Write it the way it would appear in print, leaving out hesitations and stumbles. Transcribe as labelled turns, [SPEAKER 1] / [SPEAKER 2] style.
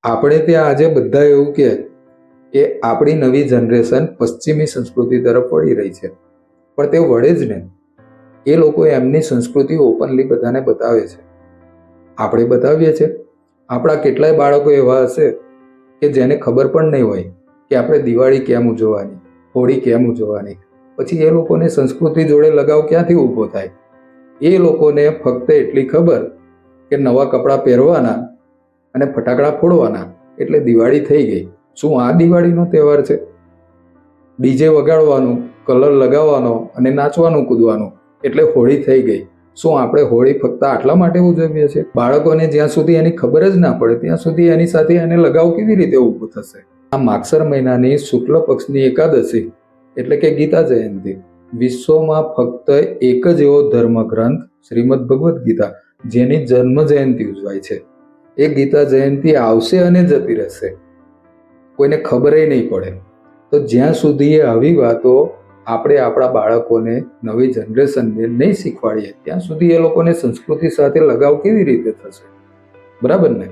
[SPEAKER 1] આપણે ત્યાં આજે બધા એવું કહે કે આપણી નવી જનરેશન પશ્ચિમી સંસ્કૃતિ તરફ વળી રહી છે, પણ તે વળે જ નહીં. એ લોકો એમની સંસ્કૃતિ ઓપનલી બધાને બતાવે છે. આપણે બતાવીએ છીએ. આપણા કેટલાય બાળકો એવા હશે કે જેને ખબર પણ નહીં હોય કે આપણે દિવાળી કેમ ઉજવવાની, હોળી કેમ ઉજવવાની. પછી એ લોકોને સંસ્કૃતિ જોડે લગાવ ક્યાંથી ઊભો થાય? એ લોકોને ફક્ત એટલી ખબર કે નવા કપડાં પહેરવાના અને ફટાકડા ફોડવાના એટલે દિવાળી થઈ ગઈ. શું આ દિવાળીનો તહેવાર છે? ડીજે વગાડવાનું, કલર લગાવવાનો અને નાચવાનું કૂદવાનું એટલે હોળી થઈ ગઈ. શું આપણે હોળી ફક્ત આટલા માટે ઉજવીએ છીએ? બાળકોને જ્યાં સુધી એની ખબર જ ના પડે ત્યાં સુધી એની સાથે એને લગાવ કેવી રીતે ઊભો થશે? આ માગસર મહિનાની શુક્લ પક્ષની એકાદશી એટલે કે ગીતા જયંતિ વિશ્વમાં ફક્ત એક જ એવો ધર્મગ્રંથ શ્રીમદ ભગવદ્ ગીતા જેની જન્મ જયંતિ ઉજવાય છે. એ ગીતા જયંતિ આવશે અને જતી રહેશે, કોઈને ખબર નહીં પડે. તો જ્યાં સુધી આવી વાતો આપણે આપણા બાળકોને, નવી જનરેશનને નહીં શીખવાડીએ ત્યાં સુધી એ લોકોને સંસ્કૃતિ સાથે લગાવ કેવી રીતે થશે? બરાબર ને?